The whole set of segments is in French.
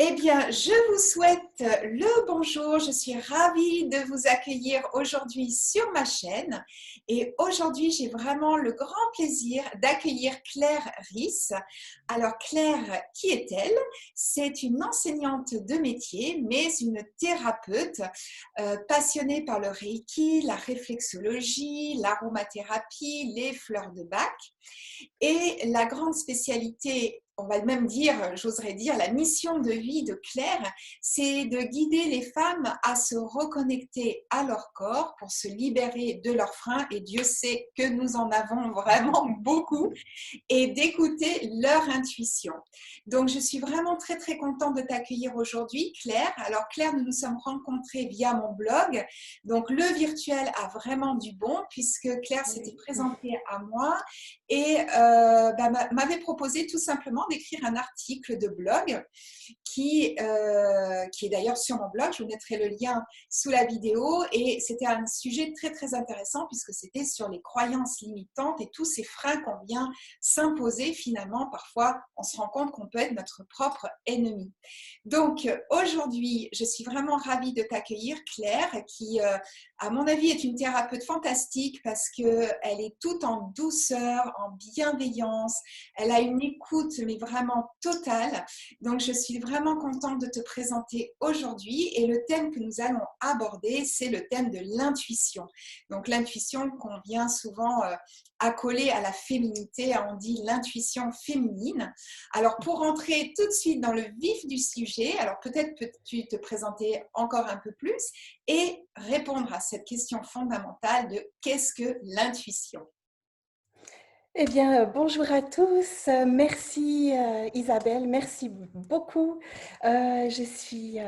Eh bien, je vous souhaite le bonjour. Je suis ravie de vous accueillir aujourd'hui sur ma chaîne. Et aujourd'hui, j'ai vraiment le grand plaisir d'accueillir Claire Ris. Alors, Claire, qui est-elle? C'est une enseignante de métier, mais une thérapeute passionnée par le Reiki, la réflexologie, l'aromathérapie, les fleurs de Bach. Et la grande spécialité, on va même dire, j'oserais dire, la mission de vie de Claire, c'est de guider les femmes à se reconnecter à leur corps pour se libérer de leurs freins, et Dieu sait que nous en avons vraiment beaucoup, et d'écouter leur intuition. Donc, je suis vraiment très, très contente de t'accueillir aujourd'hui, Claire. Alors, Claire, nous nous sommes rencontrés via mon blog. Donc, le virtuel a vraiment du bon, puisque Claire s'était présentée à moi et m'avait proposé tout simplement d'écrire un article de blog qui est d'ailleurs sur mon blog. Je vous mettrai le lien sous la vidéo. Et c'était un sujet très, très intéressant puisque c'était sur les croyances limitantes et tous ces freins qu'on vient s'imposer. Finalement, parfois, on se rend compte qu'on peut être notre propre ennemi. Donc, aujourd'hui, je suis vraiment ravie de t'accueillir, Claire, qui, à mon avis, est une thérapeute fantastique parce qu'elle est toute en douceur, en bienveillance. Elle a une écoute, mais vraiment totale. Donc, je suis vraiment contente de te présenter aujourd'hui. Et le thème que nous allons aborder, c'est le thème de l'intuition. Donc, l'intuition qu'on vient souvent accoler à la féminité, on dit l'intuition féminine. Alors, pour rentrer tout de suite dans le vif du sujet, alors peut-être peux-tu te présenter encore un peu plus et répondre à cette question fondamentale de qu'est-ce que l'intuition? Eh bien, bonjour à tous. Merci Isabelle, merci beaucoup. Je suis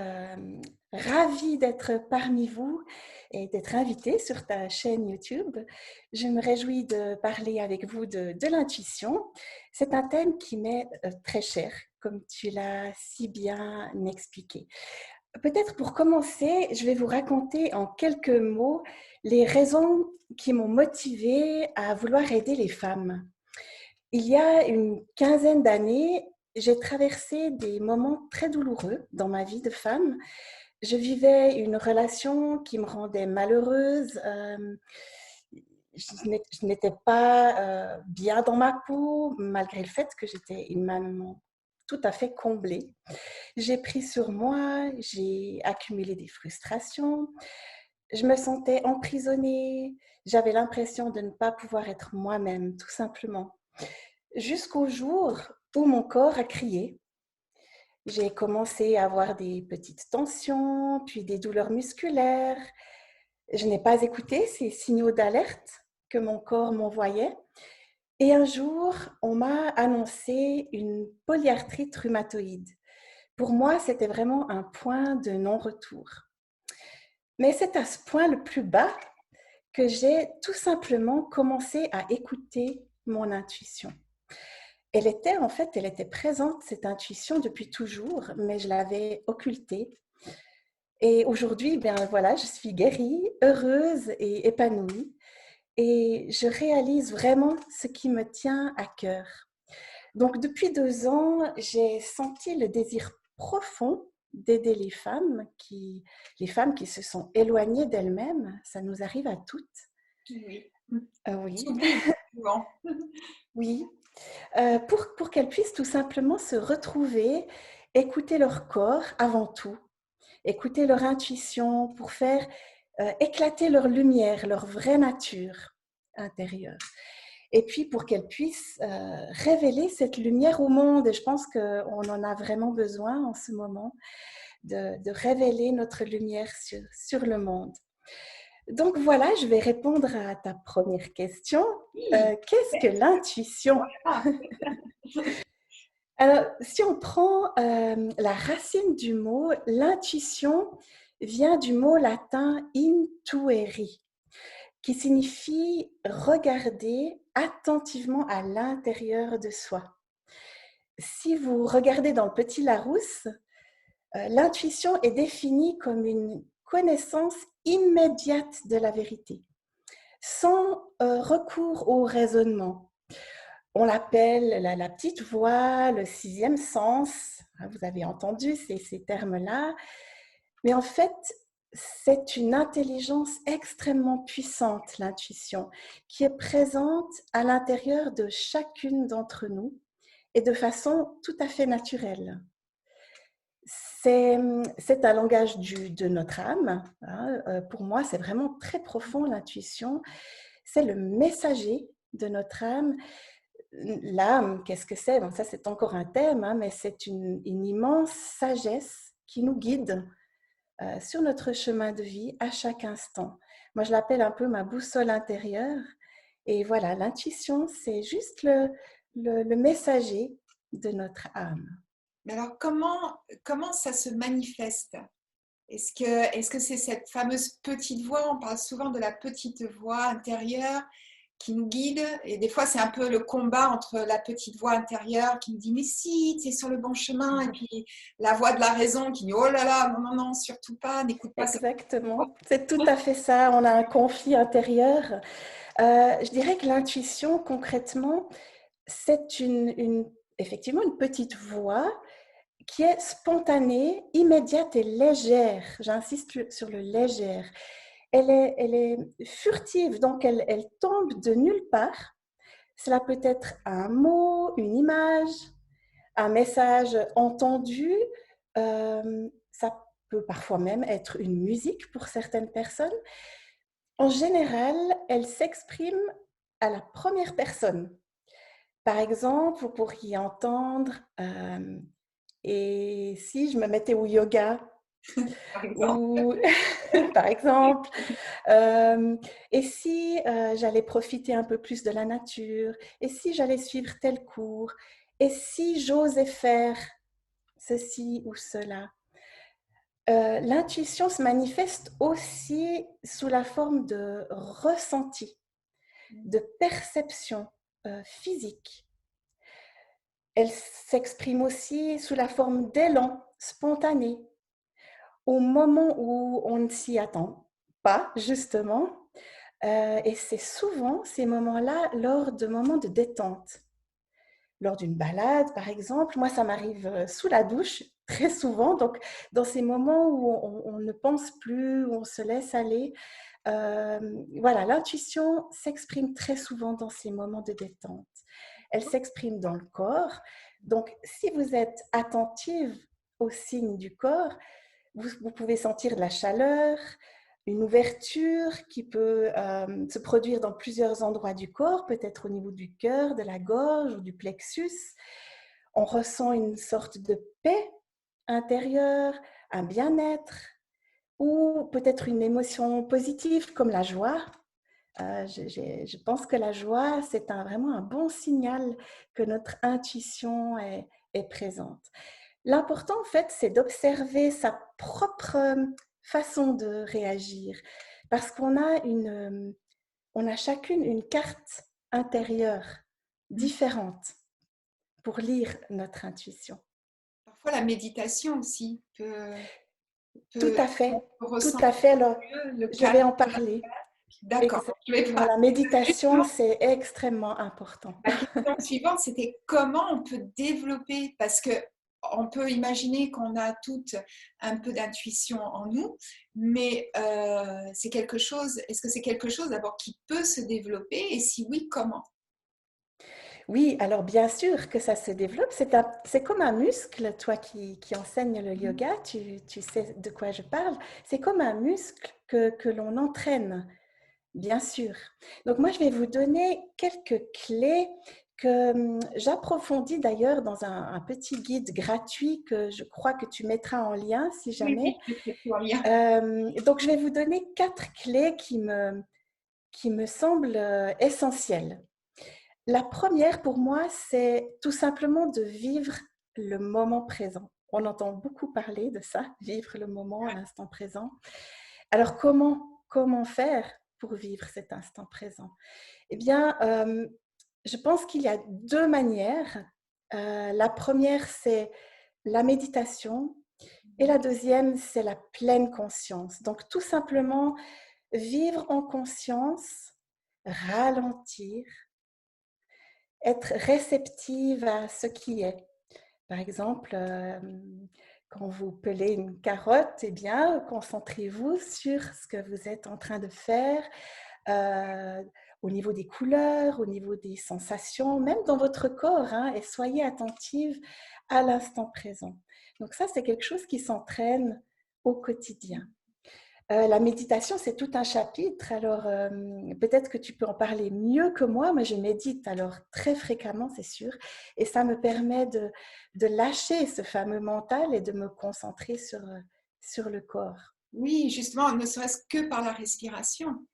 ravie d'être parmi vous et d'être invitée sur ta chaîne YouTube. Je me réjouis de parler avec vous de l'intuition. C'est un thème qui m'est très cher, comme tu l'as si bien expliqué. Peut-être pour commencer, je vais vous raconter en quelques mots les raisons qui m'ont motivée à vouloir aider les femmes. Il y a une quinzaine d'années, j'ai traversé des moments très douloureux dans ma vie de femme. Je vivais une relation qui me rendait malheureuse. Je n'étais pas bien dans ma peau, malgré le fait que j'étais une maman tout à fait comblée. J'ai pris sur moi, j'ai accumulé des frustrations. Je me sentais emprisonnée. J'avais l'impression de ne pas pouvoir être moi-même, tout simplement. Jusqu'au jour où mon corps a crié. J'ai commencé à avoir des petites tensions, puis des douleurs musculaires. Je n'ai pas écouté ces signaux d'alerte que mon corps m'envoyait. Et un jour, on m'a annoncé une polyarthrite rhumatoïde. Pour moi, c'était vraiment un point de non-retour. Mais c'est à ce point le plus bas que j'ai tout simplement commencé à écouter mon intuition. Elle était présente, cette intuition, depuis toujours, mais je l'avais occultée. Et aujourd'hui, bien voilà, je suis guérie, heureuse et épanouie. Et je réalise vraiment ce qui me tient à cœur. Donc, depuis 2 ans, j'ai senti le désir profond d'aider les femmes qui se sont éloignées d'elles-mêmes. Ça nous arrive à toutes. Oui, Oui, j'oublie souvent. oui. Pour qu'elles puissent tout simplement se retrouver, écouter leur corps avant tout, écouter leur intuition pour faire éclater leur lumière, leur vraie nature intérieure. Et puis pour qu'elles puissent révéler cette lumière au monde. Et je pense qu'on en a vraiment besoin en ce moment, de révéler notre lumière sur le monde. Donc voilà, je vais répondre à ta première question. Oui, Qu'est-ce que l'intuition? voilà. Alors, si on prend la racine du mot, l'intuition vient du mot latin intuere, qui signifie regarder attentivement à l'intérieur de soi. Si vous regardez dans le Petit Larousse, l'intuition est définie comme une connaissance immédiate de la vérité, sans recours au raisonnement. On l'appelle la petite voix, le sixième sens. Vous avez entendu ces termes-là. Mais en fait, c'est une intelligence extrêmement puissante, l'intuition, qui est présente à l'intérieur de chacune d'entre nous et de façon tout à fait naturelle. C'est un langage de notre âme. Pour moi, c'est vraiment très profond, l'intuition. C'est le messager de notre âme. L'âme, qu'est-ce que c'est? Donc ça, c'est encore un thème, mais c'est une immense sagesse qui nous guide sur notre chemin de vie à chaque instant. Moi, je l'appelle un peu ma boussole intérieure. Et voilà, l'intuition, c'est juste le messager de notre âme. Mais alors, comment ça se manifeste? Est-ce que c'est cette fameuse petite voix? On parle souvent de la petite voix intérieure qui nous guide. Et des fois, c'est un peu le combat entre la petite voix intérieure qui nous dit « Mais si, tu es sur le bon chemin », et puis la voix de la raison qui dit « Oh là là, non, non, non, surtout pas, n'écoute pas ça. » Exactement, c'est tout à fait ça. On a un conflit intérieur. Je dirais que l'intuition, concrètement, c'est effectivement une petite voix qui est spontanée, immédiate et légère. J'insiste sur le légère. Elle est furtive, donc elle tombe de nulle part. Cela peut être un mot, une image, un message entendu. Ça peut parfois même être une musique pour certaines personnes. En général, elle s'exprime à la première personne. Par exemple, vous pourriez entendre et si je me mettais au yoga Par exemple. ou par exemple, et si j'allais profiter un peu plus de la nature, et si j'allais suivre tel cours, et si j'osais faire ceci ou cela. L'intuition se manifeste aussi sous la forme de ressenti, de perception physique. Elle s'exprime aussi sous la forme d'élan spontané, au moment où on ne s'y attend pas, justement. Et c'est souvent ces moments-là lors de moments de détente. Lors d'une balade, par exemple, moi, ça m'arrive sous la douche très souvent. Donc, dans ces moments où on ne pense plus, où on se laisse aller, voilà, l'intuition s'exprime très souvent dans ces moments de détente. Elle s'exprime dans le corps. Donc, si vous êtes attentive aux signes du corps, vous pouvez sentir de la chaleur, une ouverture qui peut se produire dans plusieurs endroits du corps, peut-être au niveau du cœur, de la gorge ou du plexus. On ressent une sorte de paix intérieure, un bien-être ou peut-être une émotion positive comme la joie. Je pense que la joie, c'est vraiment un bon signal que notre intuition est présente. L'important, en fait, c'est d'observer sa propre façon de réagir parce on a chacune une carte intérieure différente pour lire notre intuition. Parfois, la méditation aussi Tout peut à fait, tout ressentir à fait. Alors, le je vais calme. en parler. D'accord. Je vais Exactement, pas. la méditation, Justement, c'est extrêmement important. la question suivante, c'était comment on peut développer, parce que on peut imaginer qu'on a toutes un peu d'intuition en nous, mais c'est quelque chose, est-ce que c'est quelque chose d'abord qui peut se développer et si oui, comment? Oui, alors bien sûr que ça se développe. C'est comme un muscle, toi qui enseignes le yoga, tu sais de quoi je parle. C'est comme un muscle que l'on entraîne, bien sûr. Donc moi, je vais vous donner quelques clés que j'approfondis d'ailleurs dans un petit guide gratuit que je crois que tu mettras en lien si Oui, jamais. oui, je sais tout bien. Donc je vais vous donner 4 clés qui me semblent essentielles. La première, pour moi, c'est tout simplement de vivre le moment présent. On entend beaucoup parler de ça, vivre le moment, l'instant présent. Alors, comment faire pour vivre cet instant présent? Eh bien, je pense qu'il y a 2 manières. La première, c'est la méditation et la deuxième, c'est la pleine conscience. Donc, tout simplement, vivre en conscience, ralentir, être réceptive à ce qui est. Par exemple, quand vous pelez une carotte, eh bien, concentrez-vous sur ce que vous êtes en train de faire, euh, au niveau des couleurs, au niveau des sensations, même dans votre corps, hein, et soyez attentive à l'instant présent. Donc ça, c'est quelque chose qui s'entraîne au quotidien. La méditation, c'est tout un chapitre. Alors, peut-être que tu peux en parler mieux que moi, mais je médite alors très fréquemment, c'est sûr. Et ça me permet de lâcher ce fameux mental et de me concentrer sur le corps. Oui, justement, ne serait-ce que par la respiration.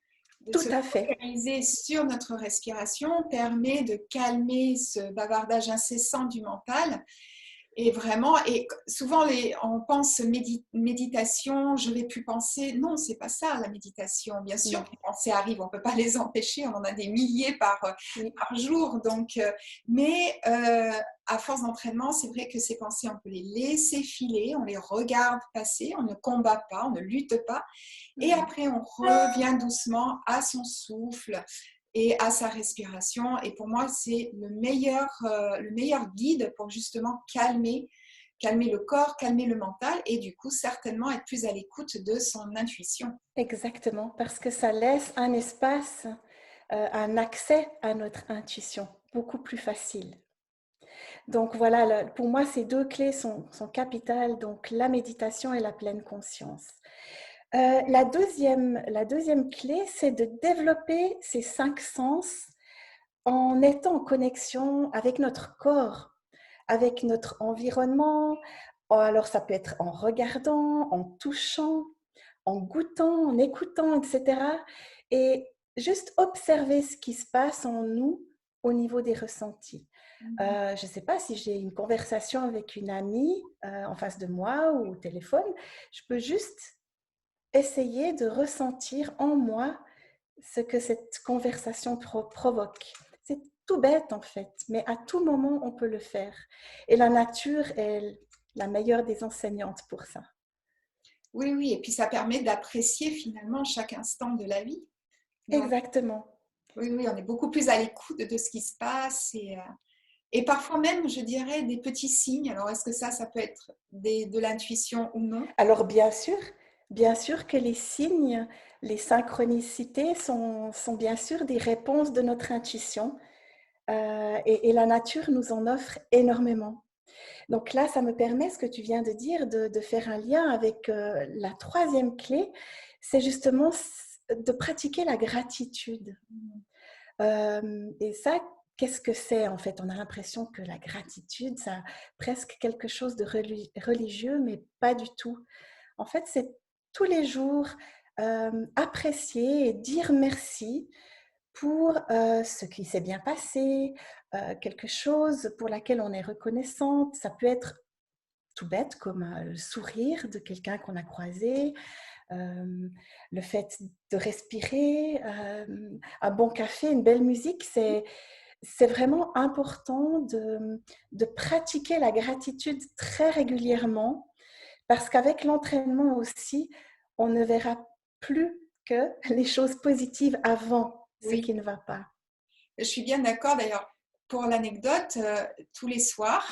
De Tout se à fait. focaliser sur notre respiration permet de calmer ce bavardage incessant du mental. Et vraiment, et souvent on pense méditation, je vais plus penser. Non, c'est pas ça la méditation. Bien sûr Non. que les pensées arrivent, on peut pas les empêcher, on en a des milliers Oui. par jour. Donc, mais à force d'entraînement, c'est vrai que ces pensées, on peut les laisser filer, on les regarde passer, on ne combat pas, on ne lutte pas. Et après, on revient doucement à son souffle et à sa respiration. Et pour moi, c'est le meilleur guide pour justement calmer le corps, calmer le mental et du coup, certainement être plus à l'écoute de son intuition. Exactement, parce que ça laisse un espace, un accès à notre intuition beaucoup plus facile. Donc voilà, pour moi, ces deux clés sont capitales, donc la méditation et la pleine conscience. La deuxième clé, c'est de développer ces 5 sens en étant en connexion avec notre corps, avec notre environnement. Alors ça peut être en regardant, en touchant, en goûtant, en écoutant, etc. Et juste observer ce qui se passe en nous au niveau des ressentis. Je ne sais pas si j'ai une conversation avec une amie en face de moi ou au téléphone, je peux juste essayer de ressentir en moi ce que cette conversation provoque. C'est tout bête en fait, mais à tout moment on peut le faire. Et la nature est la meilleure des enseignantes pour ça. Oui, oui, et puis ça permet d'apprécier finalement chaque instant de la vie. Donc, Exactement. oui, oui, on est beaucoup plus à l'écoute de ce qui se passe et parfois même, je dirais, des petits signes. Alors, est-ce que ça peut être de l'intuition ou non? Alors bien sûr que les signes, les synchronicités sont bien sûr des réponses de notre intuition, et la nature nous en offre énormément. Donc là, ça me permet, ce que tu viens de dire, de faire un lien avec la troisième clé, c'est justement de pratiquer la gratitude. Et ça, qu'est-ce que c'est en fait? On a l'impression que la gratitude, ça a presque quelque chose de religieux, mais pas du tout. En fait, c'est tous les jours apprécier et dire merci pour ce qui s'est bien passé, quelque chose pour laquelle on est reconnaissante. Ça peut être tout bête comme le sourire de quelqu'un qu'on a croisé, le fait de respirer, un bon café, une belle musique. C'est vraiment important de pratiquer la gratitude très régulièrement parce qu'avec l'entraînement aussi, on ne verra plus que les choses positives avant ce Oui. qui ne va pas. Je suis bien d'accord. D'ailleurs, pour l'anecdote, tous les soirs,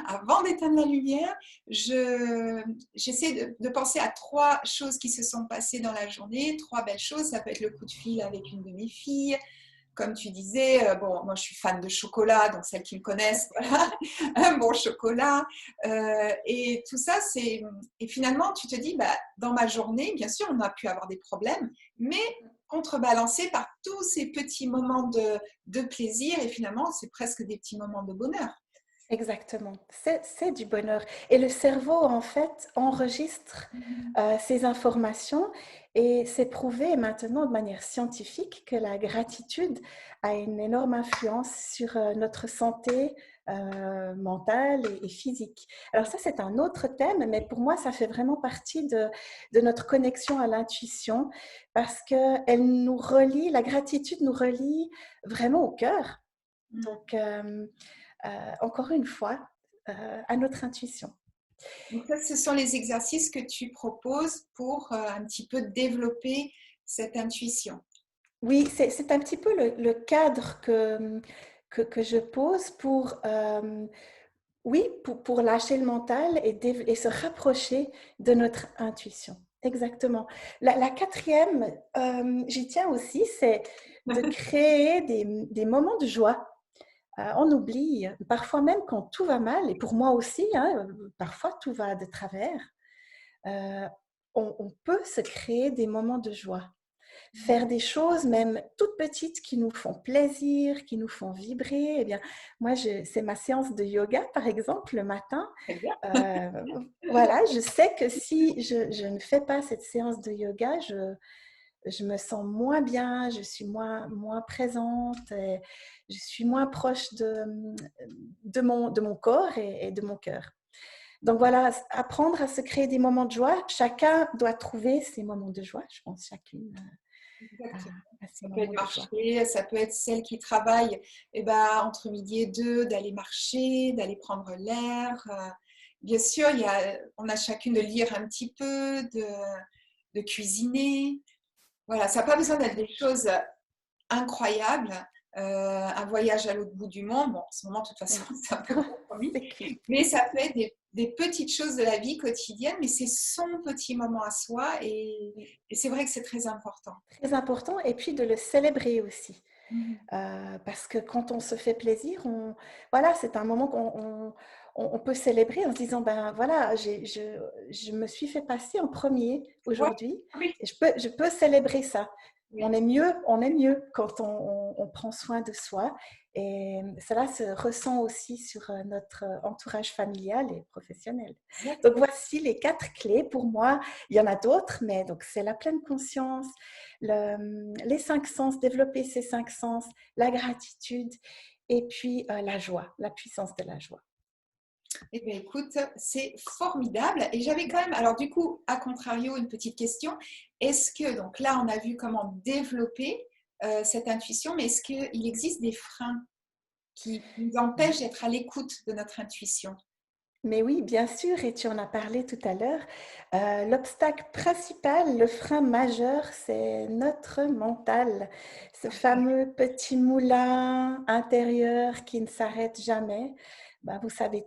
avant d'éteindre la lumière, j'essaie de penser à 3 choses qui se sont passées dans la journée, 3 belles choses. Ça peut être le coup de fil avec une de mes filles. Comme tu disais, bon, moi je suis fan de chocolat, donc celles qui me connaissent, voilà, un bon chocolat. Et tout ça, et finalement, tu te dis, bah, dans ma journée, bien sûr, on a pu avoir des problèmes, mais contrebalancé par tous ces petits moments de plaisir, et finalement, c'est presque des petits moments de bonheur. Exactement, c'est du bonheur. Et le cerveau, en fait, enregistre ces informations et c'est prouvé maintenant de manière scientifique que la gratitude a une énorme influence sur notre santé mentale et physique. Alors ça, c'est un autre thème, mais pour moi, ça fait vraiment partie de notre connexion à l'intuition parce que la gratitude nous relie vraiment au cœur. Donc, encore une fois, à notre intuition. Donc ça, ce sont les exercices que tu proposes pour un petit peu développer cette intuition. Oui, c'est un petit peu le cadre que je pose pour, oui, pour lâcher le mental et se rapprocher de notre intuition. Exactement. La quatrième, j'y tiens aussi, c'est de créer des moments de joie. On oublie, parfois même quand tout va mal, et pour moi aussi, hein, parfois tout va de travers, euh, on peut se créer des moments de joie. Faire des choses même toutes petites qui nous font plaisir, qui nous font vibrer. Eh bien, moi, c'est ma séance de yoga, par exemple, le matin. Très bien. Voilà, je sais que si je ne fais pas cette séance de yoga, je me sens moins bien, je suis moins présente, et je suis moins proche de mon corps et de mon cœur. Donc voilà, apprendre à se créer des moments de joie. Chacun doit trouver ses moments de joie, je pense, chacune Exactement. à ses Ça peut être moments de joie. marcher, ça peut être celle qui travaille entre midi et deux, d'aller marcher, d'aller prendre l'air. Bien sûr, on a chacune de lire un petit peu, de cuisiner. Voilà, ça n'a pas besoin d'être des choses incroyables. Un voyage à l'autre bout du monde, bon, en ce moment, de toute façon, c'est un peu compromis. Mais ça peut être des petites choses de la vie quotidienne, mais c'est son petit moment à soi et c'est vrai que c'est très important. Très important, et puis de le célébrer aussi. Mhm. Parce que quand on se fait plaisir, voilà, c'est un moment qu'on peut célébrer en se disant, ben voilà, je me suis fait passer en premier Ouais, aujourd'hui, oui, et je peux célébrer ça. oui, On est mieux quand on prend soin de soi, et cela se ressent aussi sur notre entourage familial et professionnel. Donc exactement. voici les 4 clés pour moi. Il y en a d'autres, mais donc c'est la pleine conscience, les 5 sens, développer ces 5 sens, la gratitude et puis la joie, la puissance de la joie. Eh bien, écoute, c'est formidable. Et j'avais quand même, alors du coup, à contrario, une petite question. Est-ce que, donc là, on a vu comment développer cette intuition, mais est-ce qu'il existe des freins qui nous empêchent d'être à l'écoute de notre intuition? Mais oui, bien sûr, et tu en as parlé tout à l'heure. L'obstacle principal, le frein majeur, c'est notre mental, ce fameux petit moulin intérieur qui ne s'arrête jamais. Ben, vous savez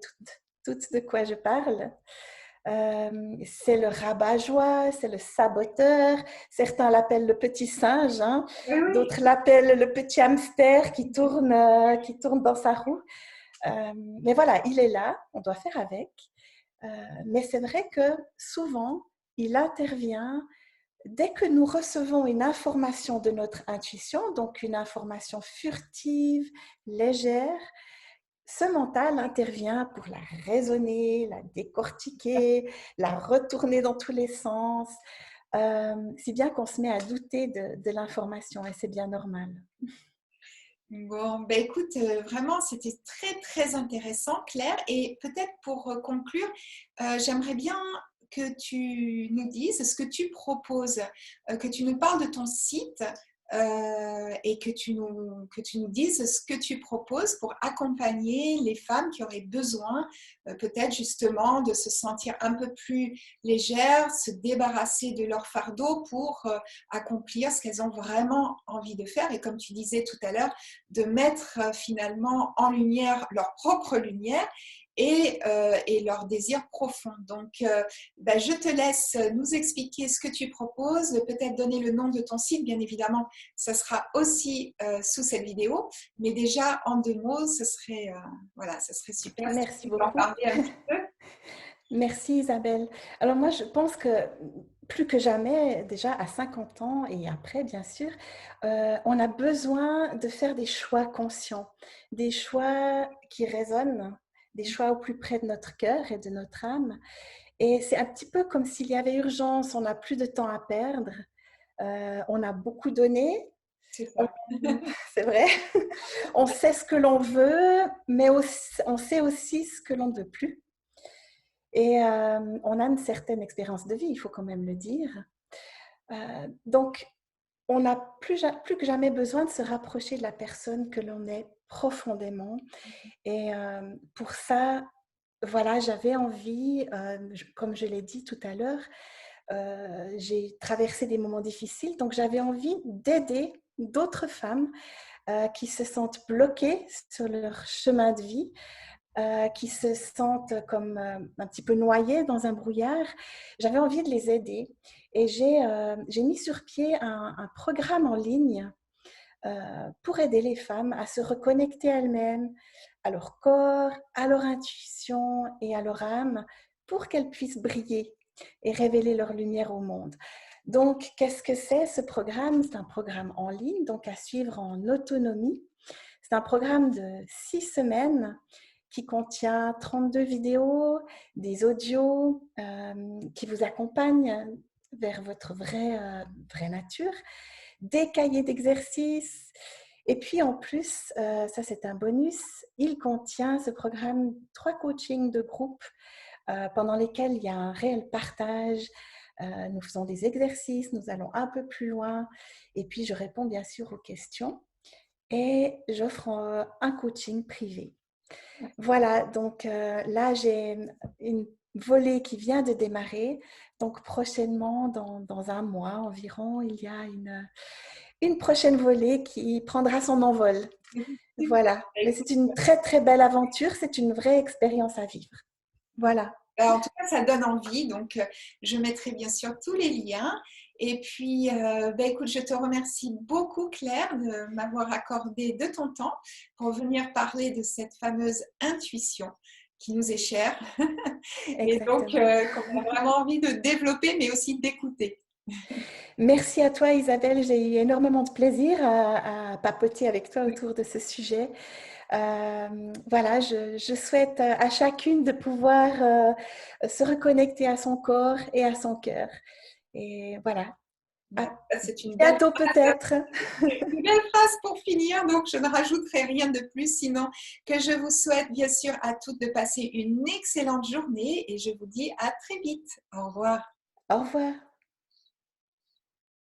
toutes de quoi je parle. C'est le rabat-joie, c'est le saboteur. Certains l'appellent le petit singe, hein. Oui, oui. D'autres l'appellent le petit hamster qui tourne dans sa roue. Mais voilà, il est là, on doit faire avec. Mais c'est vrai que souvent, il intervient dès que nous recevons une information de notre intuition, donc une information furtive, légère. Ce mental intervient pour la raisonner, la décortiquer, la retourner dans tous les sens, si bien qu'on se met à douter de l'information, et c'est bien normal. Bon, ben écoute, vraiment, c'était très, très intéressant, Claire. Et peut-être pour conclure, j'aimerais bien que tu nous dises ce que tu proposes, que tu nous parles de ton site et que tu nous dises ce que tu proposes pour accompagner les femmes qui auraient besoin peut-être justement de se sentir un peu plus légères, se débarrasser de leur fardeau pour accomplir ce qu'elles ont vraiment envie de faire. Et comme tu disais tout à l'heure, de mettre finalement en lumière leur propre lumière et leur désir profond. Donc, ben, je te laisse nous expliquer ce que tu proposes, peut-être donner le nom de ton site, bien évidemment, ça sera aussi sous cette vidéo, mais déjà en 2 mots, voilà, ce serait super si Merci tu peux en beaucoup. parler un petit peu. Merci Isabelle. Alors moi, je pense que plus que jamais, déjà à 50 ans et après, bien sûr, on a besoin de faire des choix conscients, des choix qui résonnent, des choix au plus près de notre cœur et de notre âme. Et c'est un petit peu comme s'il y avait urgence, on n'a plus de temps à perdre, on a beaucoup donné, C'est on- ça. c'est vrai, on sait ce que l'on veut, mais on sait aussi ce que l'on ne veut plus. Et on a une certaine expérience de vie, il faut quand même le dire. Donc, on n'a plus que jamais besoin de se rapprocher de la personne que l'on est profondément. Et pour ça, voilà, j'avais envie, comme je l'ai dit tout à l'heure, j'ai traversé des moments difficiles, donc j'avais envie d'aider d'autres femmes qui se sentent bloquées sur leur chemin de vie, qui se sentent comme un petit peu noyées dans un brouillard. J'avais envie de les aider et j'ai mis sur pied un programme en ligne pour aider les femmes à se reconnecter à elles-mêmes, à leur corps, à leur intuition et à leur âme pour qu'elles puissent briller et révéler leur lumière au monde. Donc, qu'est-ce que c'est ce programme? C'est un programme en ligne, donc à suivre en autonomie. C'est un programme de 6 semaines qui contient 32 vidéos, des audios qui vous accompagnent vers votre vraie nature, des cahiers d'exercices. Et puis en plus, ça c'est un bonus, il contient ce programme 3 coachings de groupe pendant lesquels il y a un réel partage. Nous faisons des exercices, nous allons un peu plus loin et puis je réponds bien sûr aux questions et j'offre un coaching privé. Voilà, donc là j'ai une volée qui vient de démarrer, donc prochainement, dans un mois environ, il y a une prochaine volée qui prendra son envol. Voilà, mais c'est une très très belle aventure, c'est une vraie expérience à vivre. Voilà. En tout cas, ça donne envie, donc je mettrai bien sûr tous les liens. Et puis, écoute, je te remercie beaucoup, Claire, de m'avoir accordé de ton temps pour venir parler de cette fameuse intuition qui nous est chère et donc qu'on a vraiment envie de développer, mais aussi d'écouter. Merci à toi, Isabelle. J'ai eu énormément de plaisir à papoter avec toi autour de ce sujet. Voilà, je souhaite à chacune de pouvoir se reconnecter à son corps et à son cœur. Et voilà. C'est une belle bientôt peut-être. Une belle phrase pour finir, donc je ne rajouterai rien de plus, sinon que je vous souhaite bien sûr à toutes de passer une excellente journée et je vous dis à très vite. Au revoir. Au revoir.